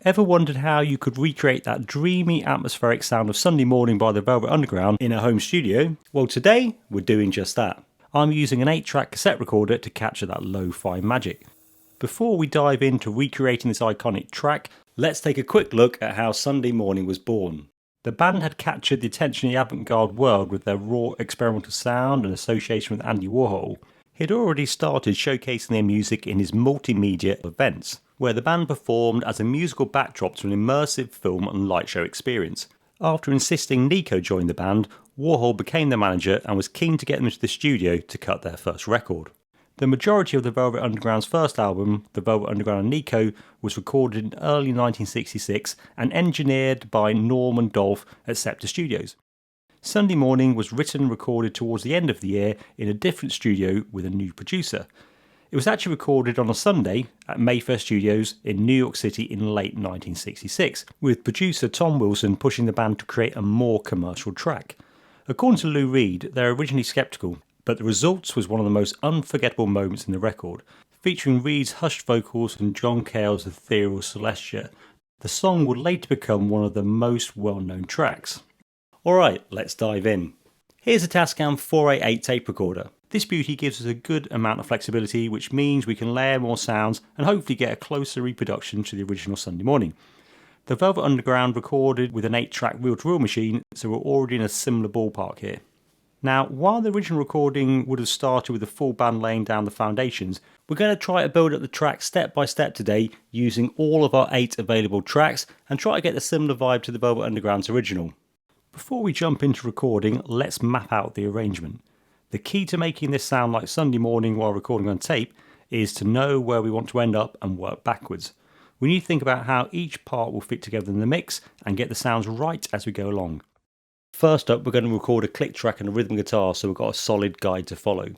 Ever wondered how you could recreate that dreamy atmospheric sound of Sunday Morning by the Velvet Underground in a home studio? Well, today we're doing just that. I'm using an 8-track cassette recorder to capture that lo-fi magic. Before we dive into recreating this iconic track, let's take a quick look at how Sunday Morning was born. The band had captured the attention of the avant-garde world with their raw experimental sound and association with Andy Warhol. He'd already started showcasing their music in his multimedia events, where the band performed as a musical backdrop to an immersive film and light show experience. After insisting Nico join the band, Warhol became their manager and was keen to get them into the studio to cut their first record. The majority of the Velvet Underground's first album, The Velvet Underground and Nico, was recorded in early 1966 and engineered by Norman Dolph at Scepter Studios. Sunday Morning was written and recorded towards the end of the year in a different studio with a new producer. It was actually recorded on a Sunday at Mayfair Studios in New York City in late 1966, with producer Tom Wilson pushing the band to create a more commercial track. According to Lou Reed, they were originally sceptical, but the results was one of the most unforgettable moments in the record, featuring Reed's hushed vocals and John Cale's ethereal celesta. The song would later become one of the most well-known tracks. Alright, let's dive in. Here's a Tascam 488 tape recorder. This beauty gives us a good amount of flexibility, which means we can layer more sounds and hopefully get a closer reproduction to the original Sunday Morning. The Velvet Underground recorded with an 8-track reel-to-reel machine, so we're already in a similar ballpark here. Now, while the original recording would have started with the full band laying down the foundations, we're going to try to build up the track step by step today using all of our 8 available tracks and try to get a similar vibe to the Velvet Underground's original. Before we jump into recording, let's map out the arrangement. The key to making this sound like Sunday Morning while recording on tape is to know where we want to end up and work backwards. We need to think about how each part will fit together in the mix and get the sounds right as we go along. First up, we're going to record a click track and a rhythm guitar, so we've got a solid guide to follow.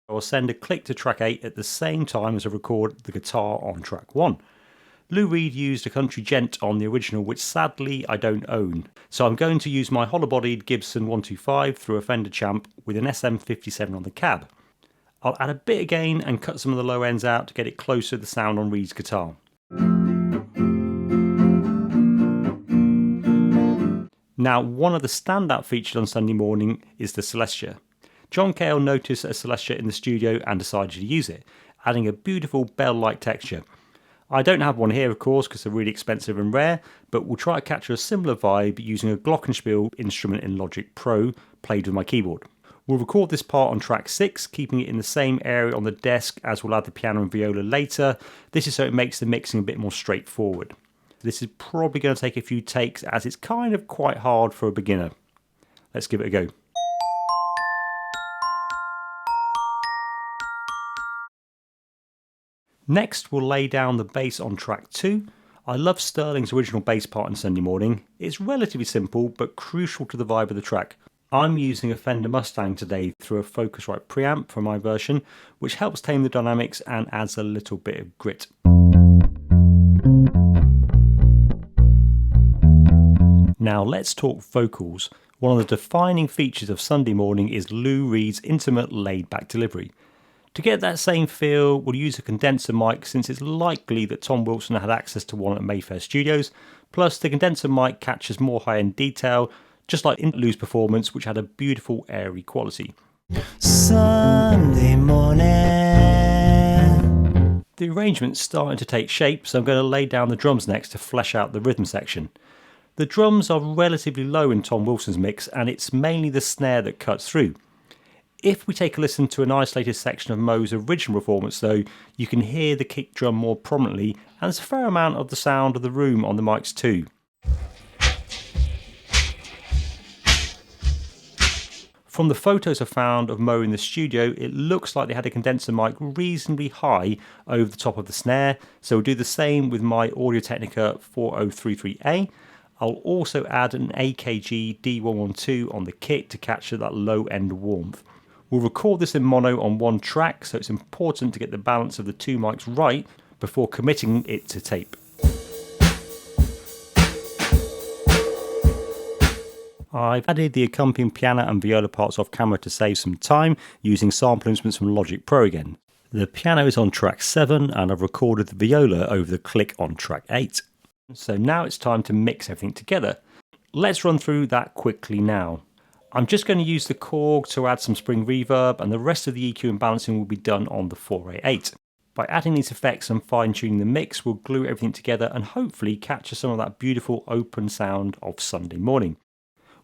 I'll send a click to track 8 at the same time as I record the guitar on track 1. Lou Reed used a Country Gent on the original, which sadly I don't own, so I'm going to use my hollow-bodied Gibson 125 through a Fender Champ with an SM57 on the cab. I'll add a bit of gain and cut some of the low ends out to get it closer to the sound on Reed's guitar. Now, one of the standout features on Sunday Morning is the celesta. John Cale noticed a celesta in the studio and decided to use it, adding a beautiful bell-like texture. I don't have one here, of course, because they're really expensive and rare, but we'll try to capture a similar vibe using a glockenspiel instrument in Logic Pro, played with my keyboard. We'll record this part on track 6, keeping it in the same area on the desk as we'll add the piano and viola later. This is so it makes the mixing a bit more straightforward. This is probably going to take a few takes as it's kind of quite hard for a beginner. Let's give it a go. Next, we'll lay down the bass on track 2. I love Sterling's original bass part in Sunday Morning. It's relatively simple, but crucial to the vibe of the track. I'm using a Fender Mustang today through a Focusrite preamp for my version, which helps tame the dynamics and adds a little bit of grit. Now let's talk vocals. One of the defining features of Sunday Morning is Lou Reed's intimate, laid-back delivery. To get that same feel, we'll use a condenser mic since it's likely that Tom Wilson had access to one at Mayfair Studios, plus the condenser mic captures more high-end detail, just like in Lou's performance, which had a beautiful airy quality. Sunday Morning. The arrangement's starting to take shape, so I'm going to lay down the drums next to flesh out the rhythm section. The drums are relatively low in Tom Wilson's mix, and it's mainly the snare that cuts through. If we take a listen to an isolated section of Moe's original performance though, you can hear the kick drum more prominently, and there's a fair amount of the sound of the room on the mics too. From the photos I found of Moe in the studio, it looks like they had a condenser mic reasonably high over the top of the snare, so we'll do the same with my Audio-Technica 4033A. I'll also add an AKG D112 on the kit to capture that low end warmth. We'll record this in mono on one track, so it's important to get the balance of the two mics right before committing it to tape. I've added the accompanying piano and viola parts off camera to save some time using sample instruments from Logic Pro again. The piano is on track 7 and I've recorded the viola over the click on track 8. So now it's time to mix everything together. Let's run through that quickly now. I'm just going to use the Korg to add some spring reverb, and the rest of the EQ and balancing will be done on the 488. By adding these effects and fine-tuning the mix, we'll glue everything together and hopefully capture some of that beautiful open sound of Sunday morning.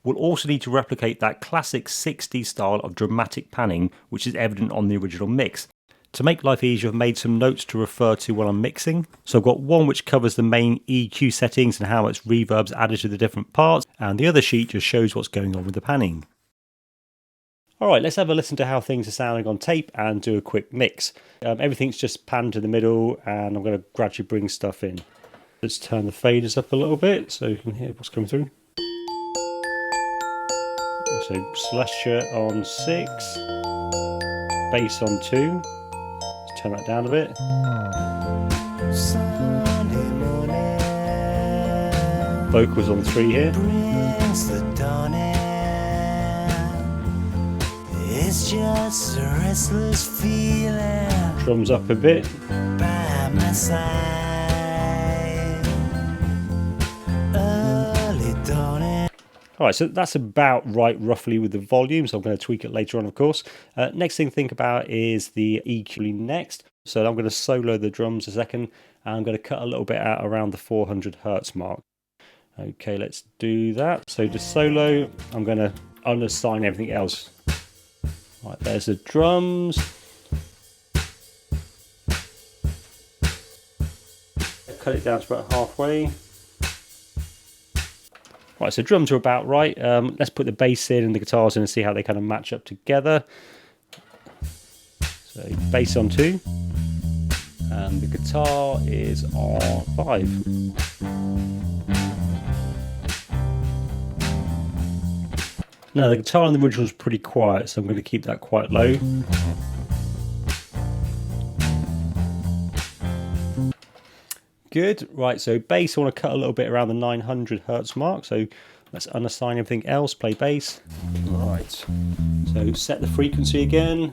We'll also need to replicate that classic 60s style of dramatic panning, which is evident on the original mix. To make life easier, I've made some notes to refer to while I'm mixing. So I've got one which covers the main EQ settings and how much reverb's added to the different parts, and the other sheet just shows what's going on with the panning. Alright, let's have a listen to how things are sounding on tape and do a quick mix. Everything's just panned to the middle, and I'm going to gradually bring stuff in. Let's turn the faders up a little bit so you can hear what's coming through. So celesta on 6, bass on 2. Turn that down a bit. Vocals on 3 here. It's just a restless feeling. Drums up a bit. By my side. Early dawning. Alright, so that's about right roughly with the volume, so I'm going to tweak it later on, of course. Next thing to think about is the EQ next. So I'm going to solo the drums a second, and I'm going to cut a little bit out around the 400 Hertz mark. Okay, let's do that. So to solo, I'm going to unassign everything else. Right, there's the drums. Cut it down to about halfway. Right, so drums are about right. Let's put the bass in and the guitars in and see how they kind of match up together. So bass on 2, and the guitar is on 5. Now the guitar on the original is pretty quiet, so I'm going to keep that quite low. Good. Right, so bass I want to cut a little bit around the 900 Hertz mark, so let's unassign everything else, play bass. Right, so set the frequency again.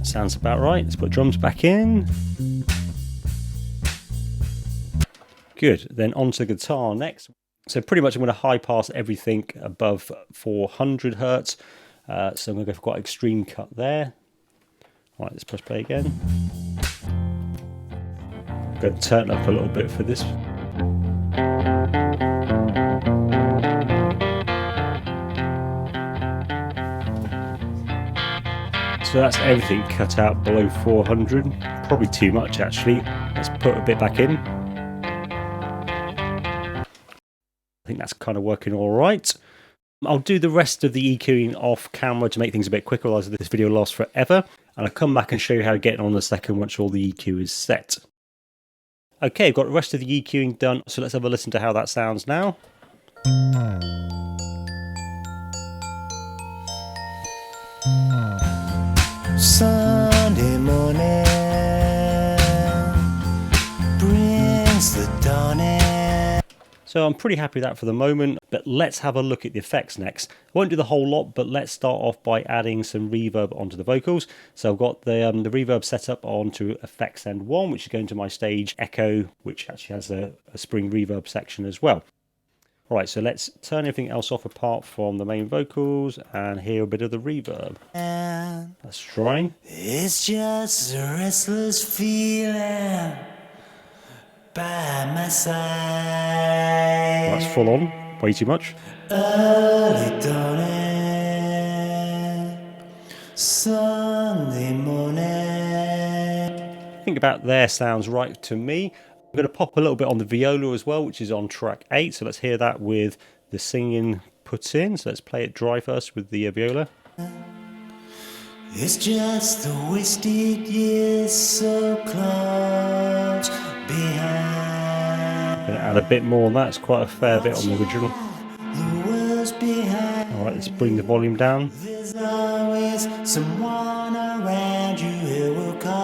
Sounds about right. Let's put drums back in. Good, then onto the guitar next. So pretty much I'm going to high pass everything above 400 Hertz. So I'm going to go for quite an extreme cut there. Right, let's press play again. I'm going to turn up a little bit for this. So that's everything cut out below 400. Probably too much actually. Let's put a bit back in. I think that's kind of working all right. I'll do the rest of the EQing off camera to make things a bit quicker, otherwise this video lasts forever. And I'll come back and show you how to get on in a second once all the EQ is set. Okay, I've got the rest of the EQing done, so let's have a listen to how that sounds now. Sunday morning brings the dawning. So I'm pretty happy with that for the moment, but let's have a look at the effects next. I won't do the whole lot, but let's start off by adding some reverb onto the vocals. So I've got the reverb set up onto effects end 1, which is going to my stage echo, which actually has a spring reverb section as well. Alright, so let's turn everything else off apart from the main vocals and hear a bit of the reverb. Let's try. It's just a restless feeling by my side. That's full on, way too much. Early dawning, Sunday morning. I think about there sounds right to me. I'm going to pop a little bit on the viola as well, which is on track 8. So let's hear that with the singing put in. So let's play it dry first with the viola. It's just the wasted years so close behind. I'm going to add a bit more on that. It's quite a fair bit on the original. Alright, let's bring the volume down. There's always someone around you who will come.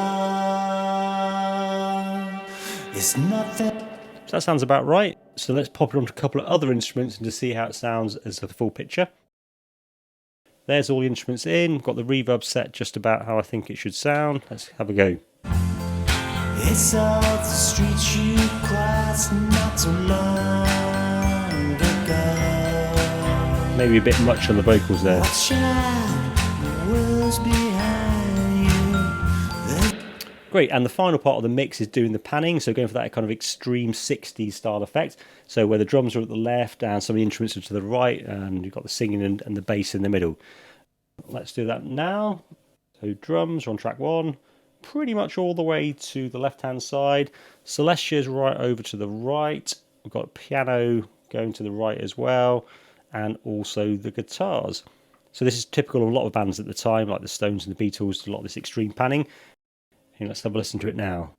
It's nothing. So that sounds about right. So let's pop it onto a couple of other instruments and to see how it sounds as a full picture. There's all the instruments in. Got the reverb set just about how I think it should sound. Let's have a go. It's all the streets you crossed not too long ago. Maybe a bit much on the vocals there. Watch out, the world's behind you. Great, and the final part of the mix is doing the panning, so going for that kind of extreme 60s style effect. So where the drums are at the left and some of the instruments are to the right, and you've got the singing and the bass in the middle. Let's do that now. So drums are on track 1, pretty much all the way to the left-hand side. Celestia's right over to the right. We've got piano going to the right as well, and also the guitars. So this is typical of a lot of bands at the time, like the Stones and the Beatles, a lot of this extreme panning. And let's have a listen to it now.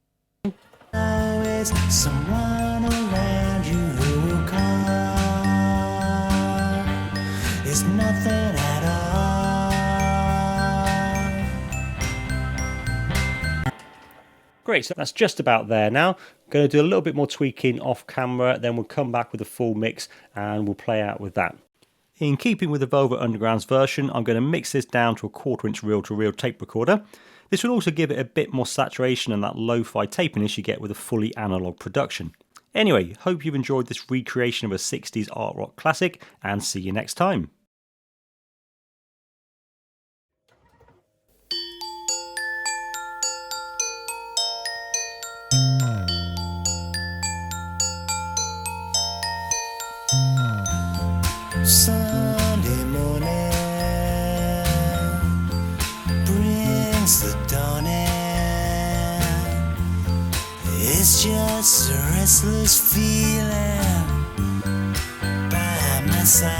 Always someone around you who will call. It's nothing at all. Great, so that's just about there now. I'm going to do a little bit more tweaking off camera, then we'll come back with a full mix and we'll play out with that. In keeping with the Velvet Underground's version, I'm going to mix this down to a 1/4-inch reel-to-reel tape recorder. This will also give it a bit more saturation and that lo-fi tapiness you get with a fully analogue production. Anyway, hope you've enjoyed this recreation of a 60s art rock classic, and see you next time. Sunday morning brings the dawning. It's just a restless feeling by my side.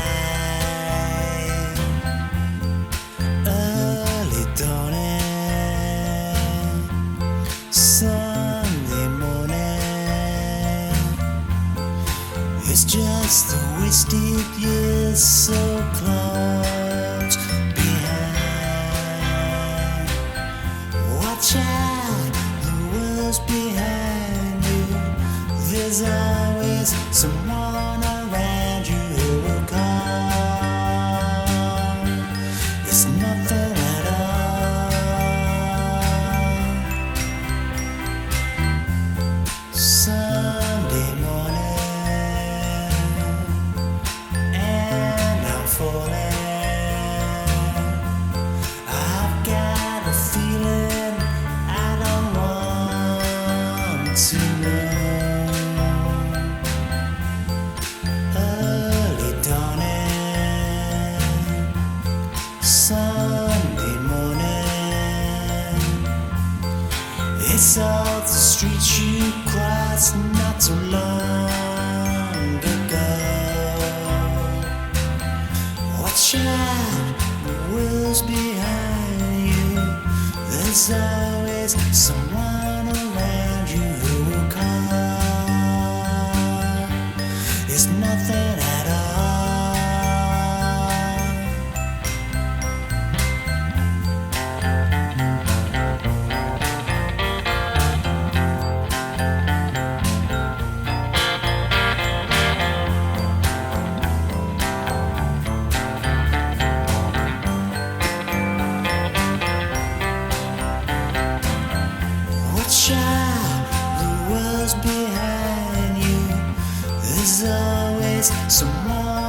Early dawning, Sunday morning. It's just the wasted years so close behind. Watch out, the world's behind you. There's always someone around you who will come. It's nothing at all. Sunday morning. I've got a feeling I don't want to know. Early dawning, Sunday morning. It's all the streets you crossed not too long ago. Watch out, the world's behind you. There's always someone around you who will come. It's nothing at Watch out, the world's behind you. There's always someone